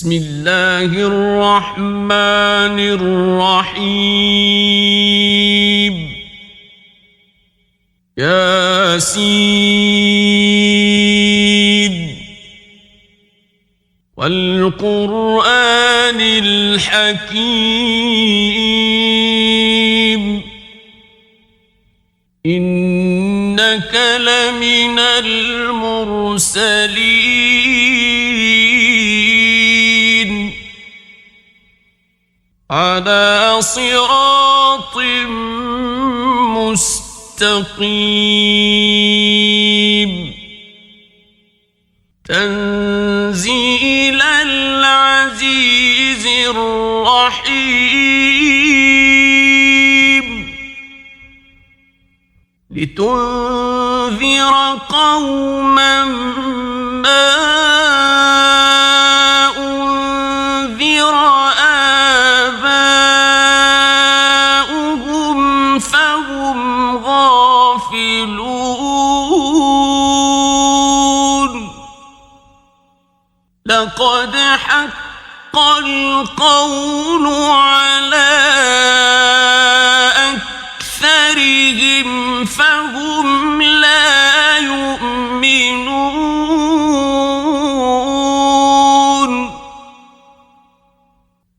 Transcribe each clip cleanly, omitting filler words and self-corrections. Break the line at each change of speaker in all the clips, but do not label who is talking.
بسم الله الرحمن الرحيم ياسين والقرآن الحكيم إنك لمن المرسلين على صراط مستقيم تنزيل العزيز الرحيم لتنذر قوما ما أنذر آباؤهم فهم غافلون لقد حق القول على أكثرهم فهم لا يؤمنون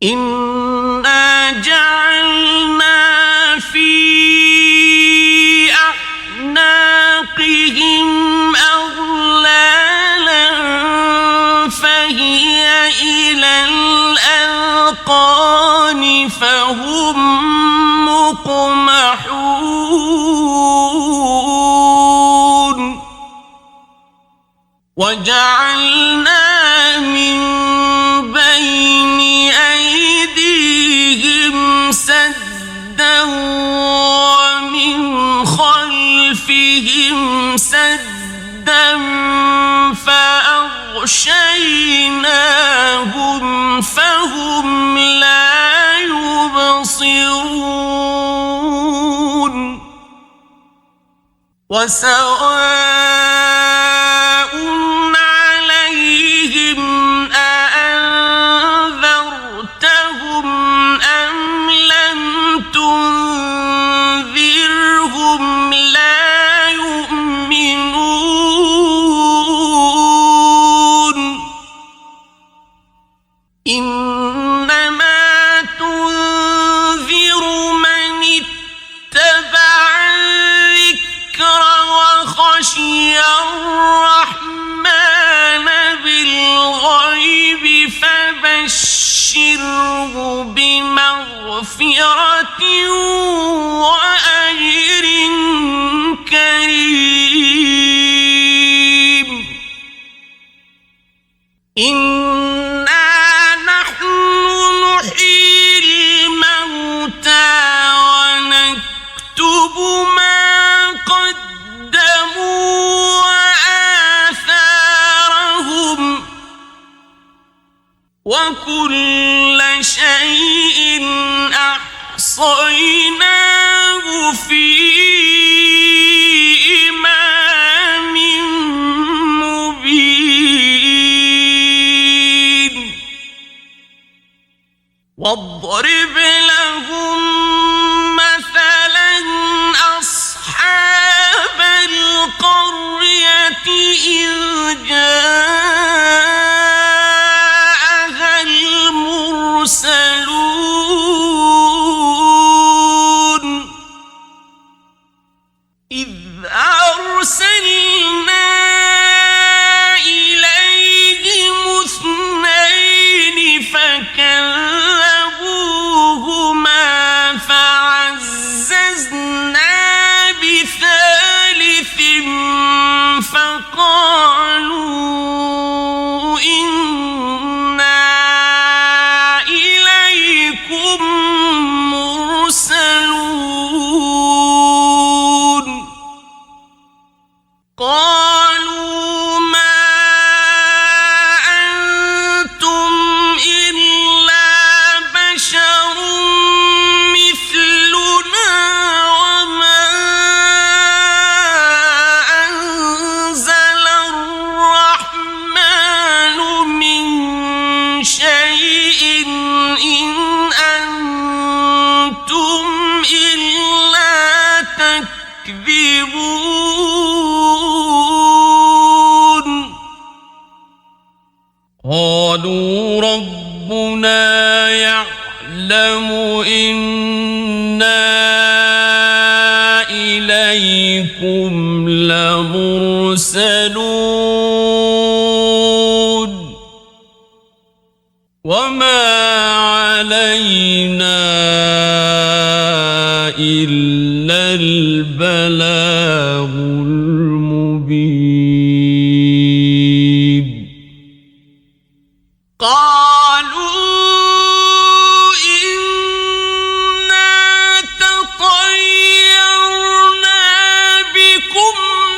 إنا جعلنا في أعناقهم أغلالا فهي إلى الأذقان فهم مقمحون وجعلنا من بين أيديهم سدا ومن خلفهم سدا فأغشيناهم فهم لا يبصرون وسواء عليهم أأنذرتهم أم لم تنذرهم لا يؤمنون إنما تنذر من اتبع الذكر وخشي الرحمن بالغيب فبشره بمغفرة وأجر كريم إنا نحن نحيي الموتى ونكتب ما قدموا وآثارهم وكل شيء أحصيناه في إمام مبين واضرب لهم مثلا أصحاب القرية إذ جاءها المرسلون إذ أرسلنا إليهم اثنين فكذبوهما فعززنا بثالث فقالوا شيء إن أنتم إلا تكذبون قالوا ربنا يعلم إنا إليكم لمرسلون وما علينا إلا البلاغ المبين قالوا إنا تطيرنا بكم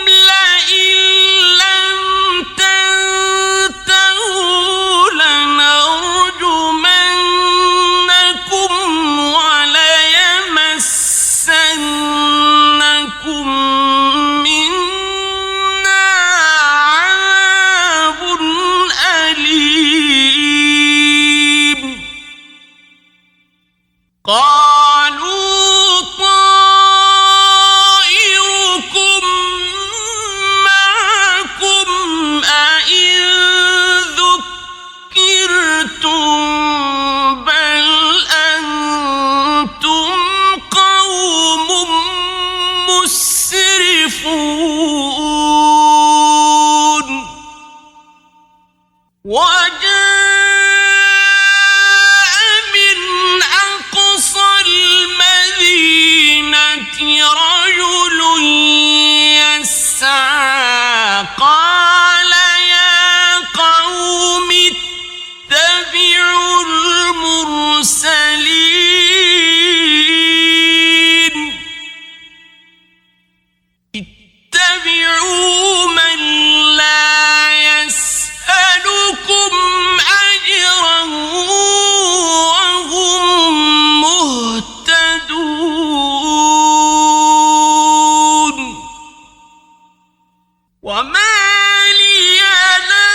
لئن لم تنتهوا لنرجمنكم وليمسنكم منا عذاب أليم قالوا طائركم معكم أئن ذكرتم بل أنتم قوم مسرفون وجاء من أقصى المدينة رجل يسعى قال يا قوم اتبعوا المرسلين اتبعوا من لا يسألكم أجرا وهم مهتدون وما لي لا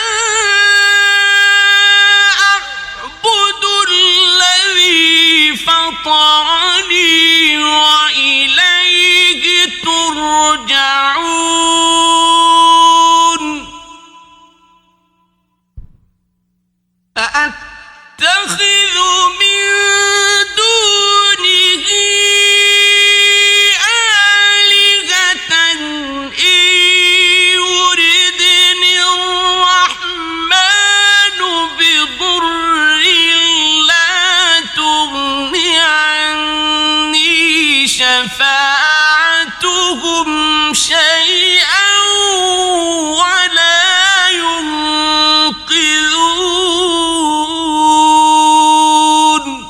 أعبد الذي فطرني وإليه ترجعون أأتخذ من دونه آلهة إن يردني الرحمن بضر لا تغن عني شفاعتهم شيئا ولا ينقذون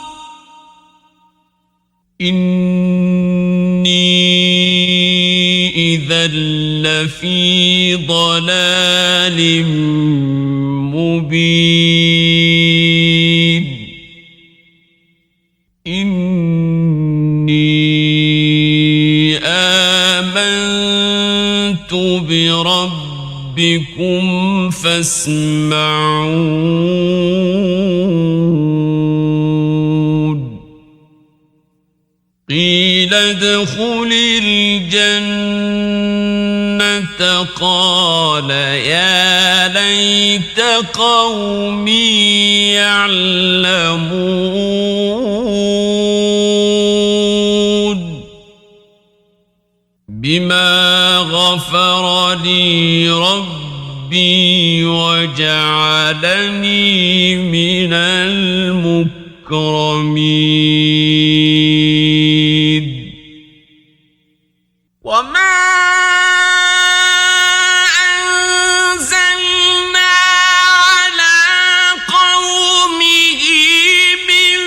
إني إذا لفي ضلال مبين إني آمنت بربكم فاسمعون قيل ادخل الجنة قال يا ليت قومي يعلمون بما غفر لي ربي وجعلني من المكرمين وما أنزلنا على قومه من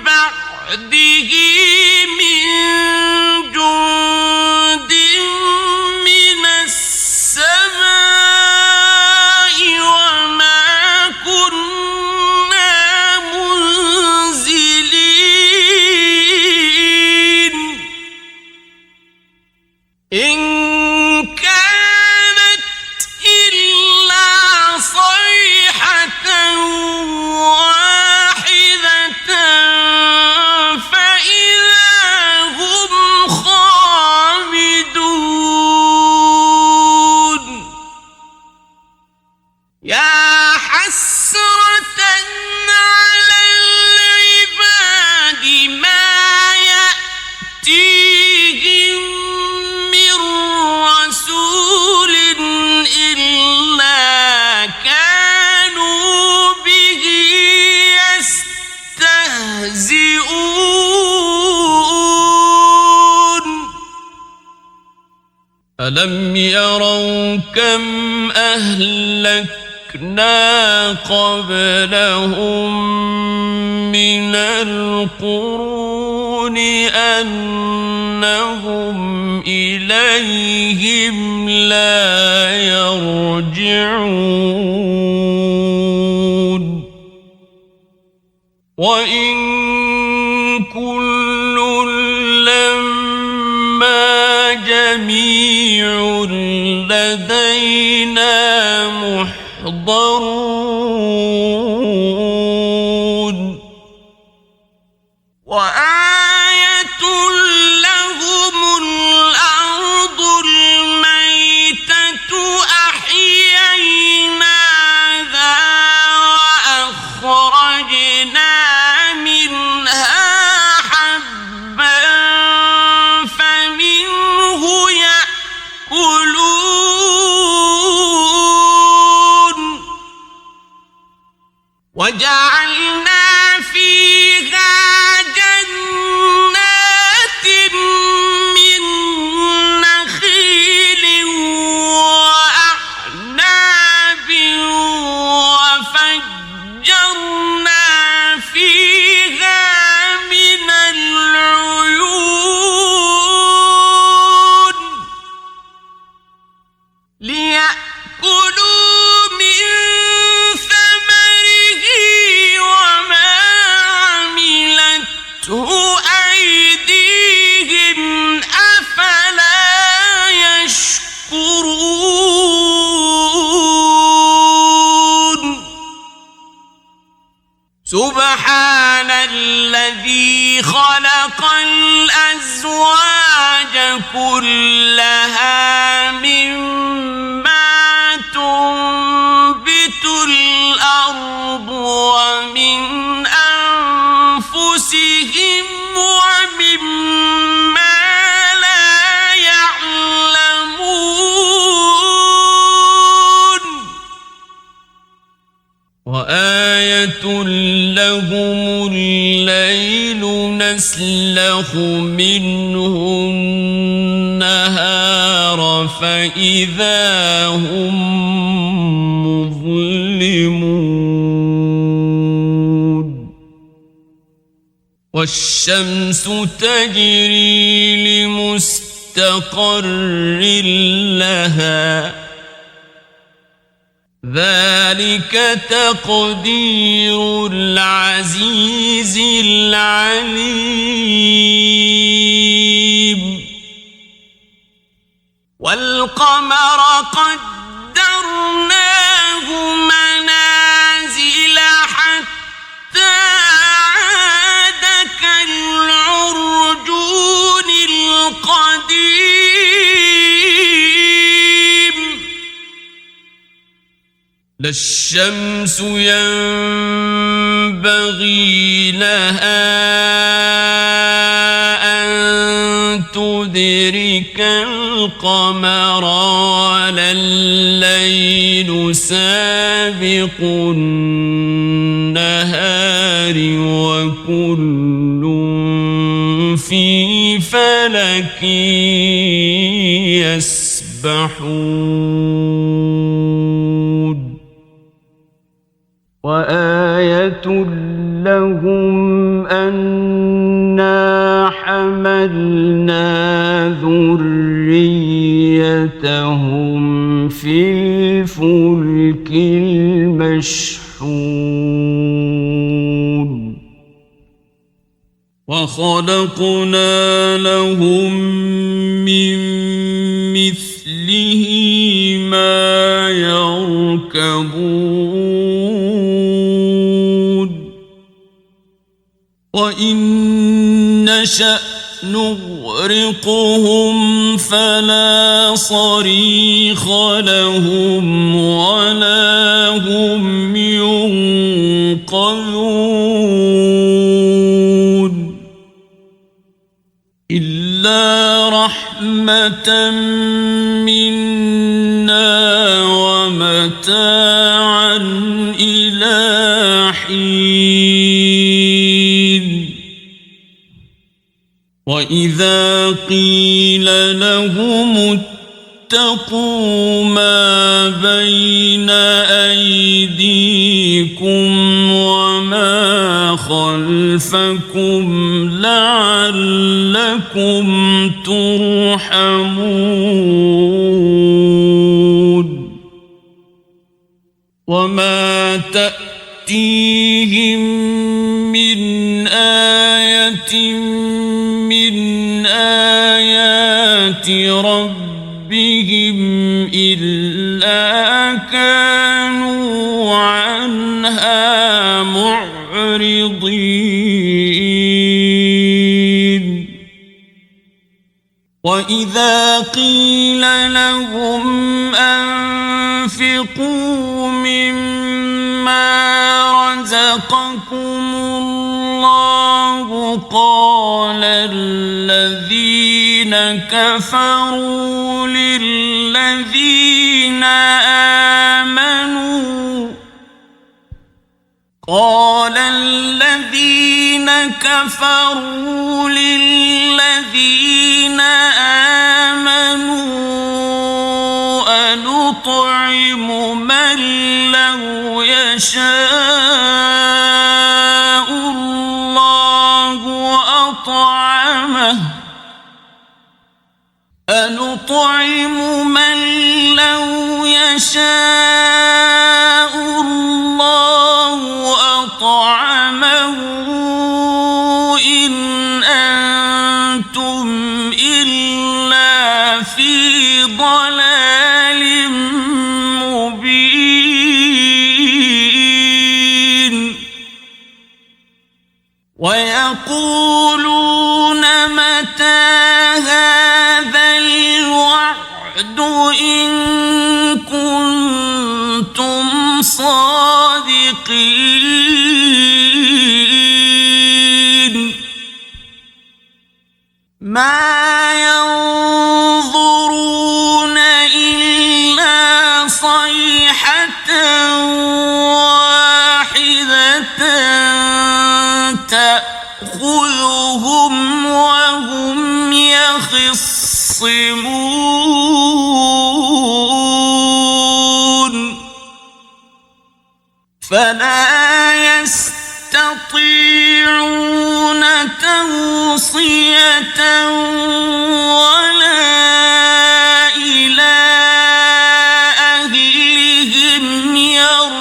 بعده من جند من السماء وما كنا منزلين ألم يروا كم أهلكنا قبلهم من القرون أنهم إليهم لا يرجعون وإن كل لما جميع لدينا محضرون وآية لهم الأرض الميتة أحييناها وأخرجنا منها حبا فمنه يأكلون وجعلنا فيها جنات من نخيل وأعناب وفجرنا فيها من العيون ليأكلوا من ثمره وما عملته أيديهم أفلا يشكرون سبحان الذي خلق الأزواج كلها مما تنبت الأرض ومن أنفسهم ومما لا يعلمون وآية لهم الليل نسلخ منه النهار فإذا هم مظلمون والشمس تجري لمستقر لها ذلك تقدير العزيز العليم والقمر قدرناه منازل حتى عاد كالعرجون القديم لا الشمس ينبغي لها أن تدرك القمر ولا الليل سابق النهار وكل في فلك يسبحون وآية لهم أنا حملنا ذريتهم في الفلك المشحون وخلقنا لهم من مثله ما يركبون وإن نشأ نغرقهم فلا صريخ لهم ولا هم ينقذون إلا رحمة منا ومتاعا إلى حين وإذا قيل لهم واتقوا ما بين أيديكم وما خلفكم لعلكم ترحمون وما تأتيهم من آية من آيات ربهم إلا كانوا عنها معرضين وإذا قيل لهم أنفقوا مما رزقكم الله قال الذين كفروا للذين آمنوا أنطعم من لو يشاء الله أطعمه إن أنتم إلا في ضلال مبين ويقولون متى هذا الوعد إن كنتم صادقين ما ينظرون إلا صيحة واحدة تأخذهم وهم يخصمون فلا يستطيعون توصية ولا إلى أهلهم يرجعون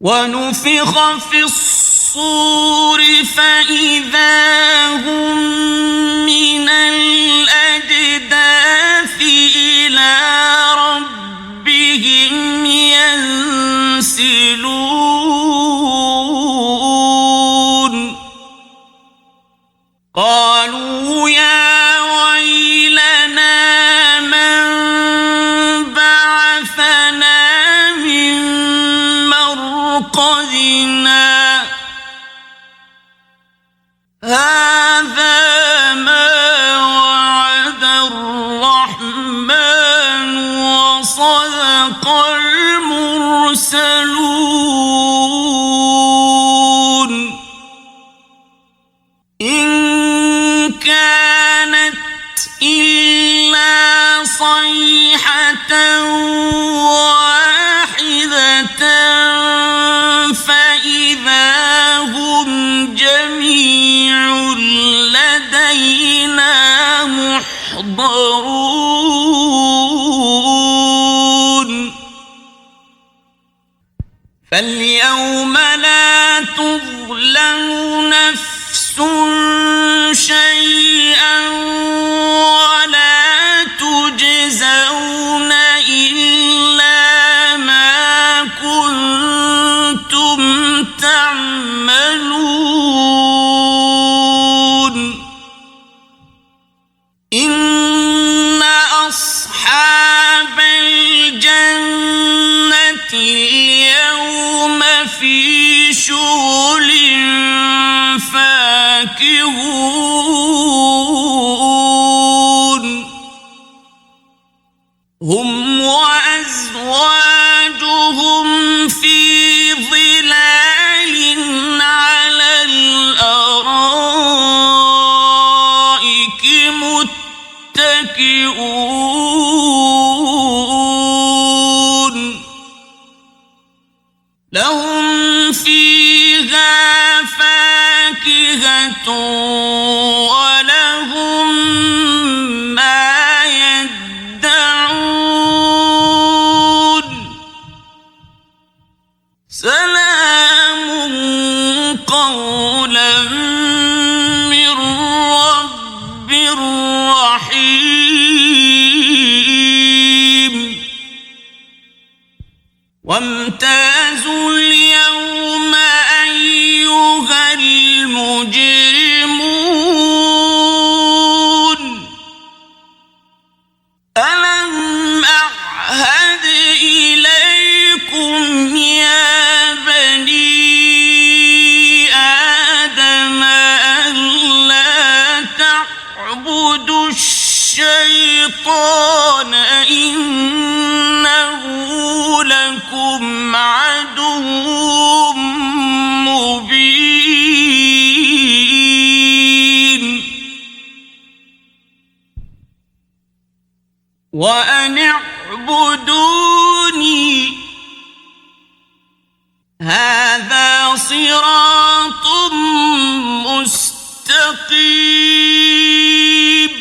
ونفخ في الصور فإذا هم من الأجداث إلى ربهم ينسلون قالوا يا ويلنا من بعثنا من مرقدنا هذا ما وعد الرحمن وصدق المرسلون إن كانت إلا صيحة واحدة فإذا هم جميع لدينا محضرون فاليوم لا تظلم نفس شيئا ولا تجزون إلا ما كنتم تعملون إن أصحاب الجنة اليوم في شغل فاكهون هم وأزواجهم في ظلال على الأرائك فاكهة ولهم ما يدعون سلام قولا من رب رحيم وامتازوا اليوم أيها المجرمون ألم أعهد إليكم يا بني آدم ألا تعبدوا الشيطان إنه لكم عدو مبين وأن اعبدوني هذا صراط مستقيم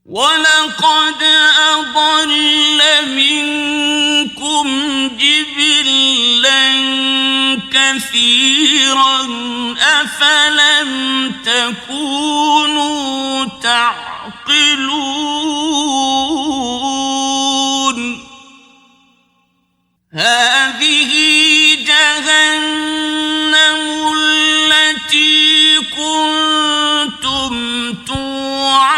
ولقد أضل منكم جبلا كثيرا أفلم تكونوا تعقلون هذه جهنم التي كنتم توعدون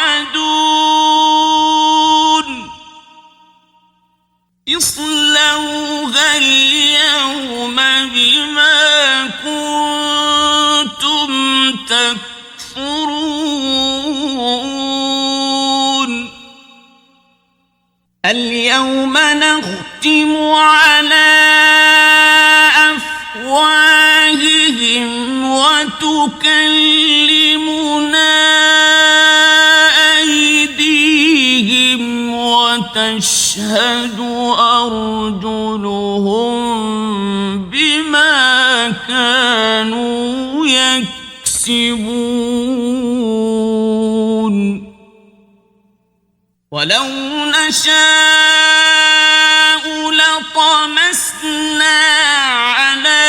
اصلوها اليوم بما كنتم تكفرون اليوم نختم على أفواههم وتكلمنا أيديهم وتشهد أرجلهم بما كانوا يكسبون ولو نشاء لطمسنا على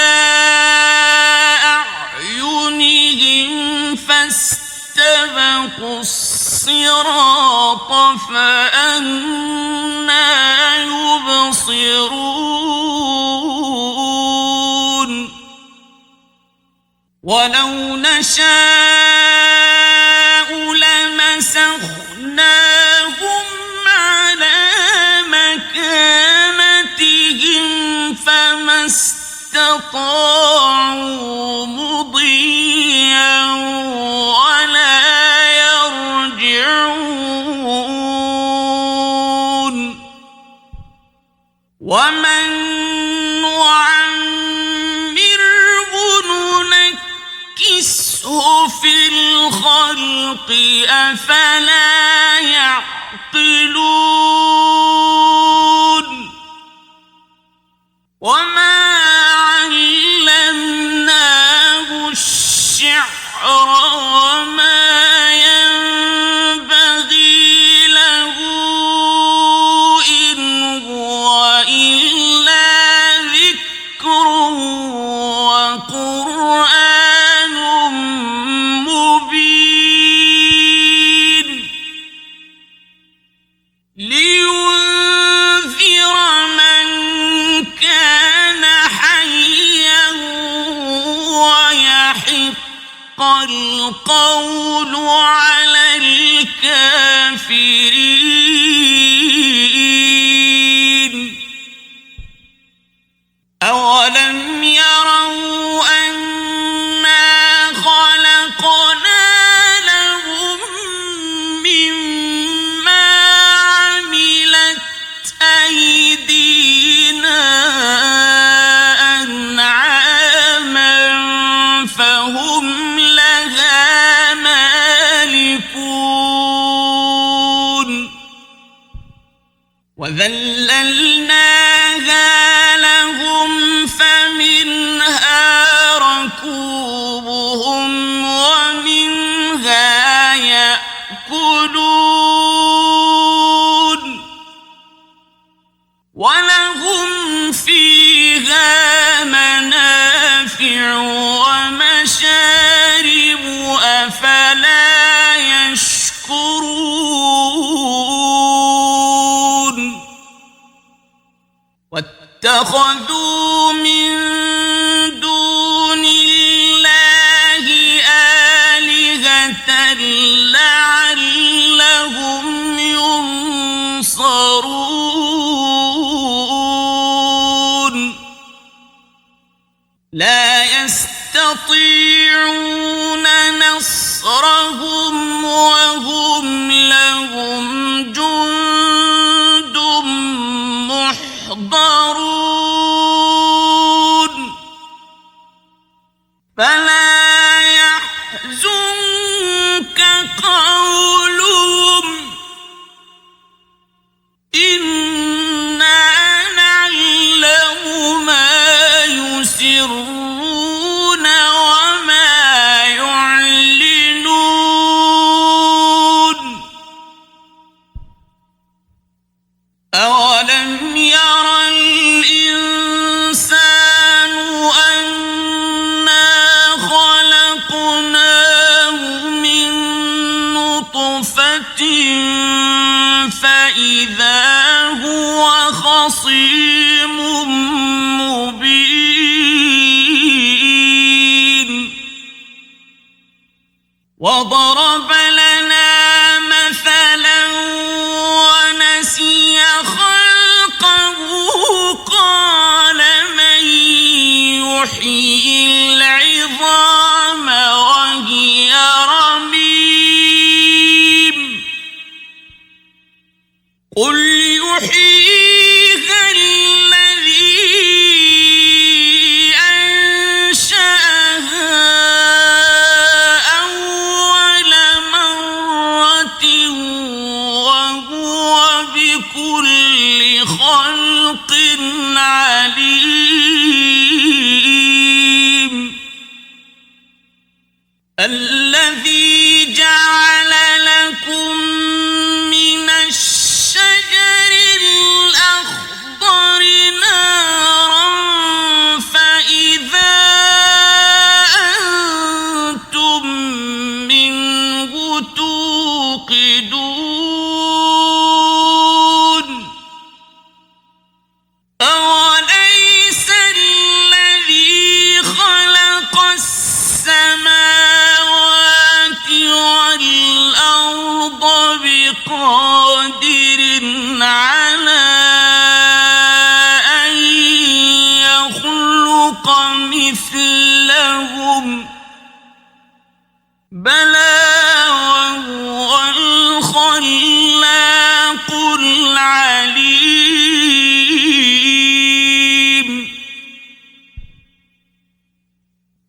أعينهم فاستبقوا الصراط فأنى يبصرون ولو نشاء لمسخناهم على مكانتهم فما استطاعوا مضيا ولا يرجعون ومن نعمره ننكسه في الخلق أفلا يعقلون وما علمناه الشعر وما ينبغي له إن هو إلا ذكر وقرآن مبين لينذر من كان حيا ويحق القول على الكافرين أولم يروا أنا خلقنا لهم مما عملت أيدينا أنعاما فهم لها مالكون وذللناها لهم فمنها ركوبهم ولهم فيها منافع ومشارب أفلا يشكرون واتخذوا من دون الله آلهة لعلهم ينصرون لا يستطيعون نصرهم وهم لهم جند محضرون فلا يحزنك قولهم إنا نعلم ما يسرون وما يعلنون أولم ير الإنسان أنا خلقناه من نطفة فإذا هو خصيم مبين وضرب لنا مثلا ونسي خلقه قال من يحيي العظام وهي رميم قل يحييها الذي أنشأها أول مرة وهو بكل خلق عليم الذي جعل لكم من الشجر الأخضر نارا فإذا أنتم منه توقدون أوليس الذي خلق السماوات والأرض بقادر على أن يخلق مثلهم بلى وهو الخلاق العليم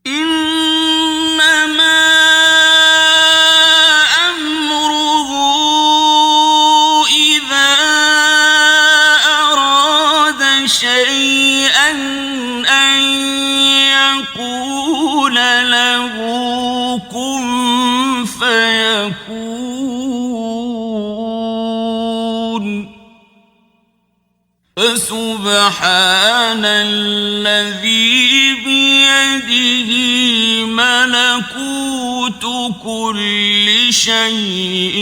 إنما أمره إذا أراد شيئا أن يقول له كن فيكون فسبحان الذي بيده ملكوت كل شيء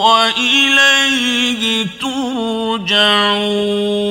وإليه ترجعون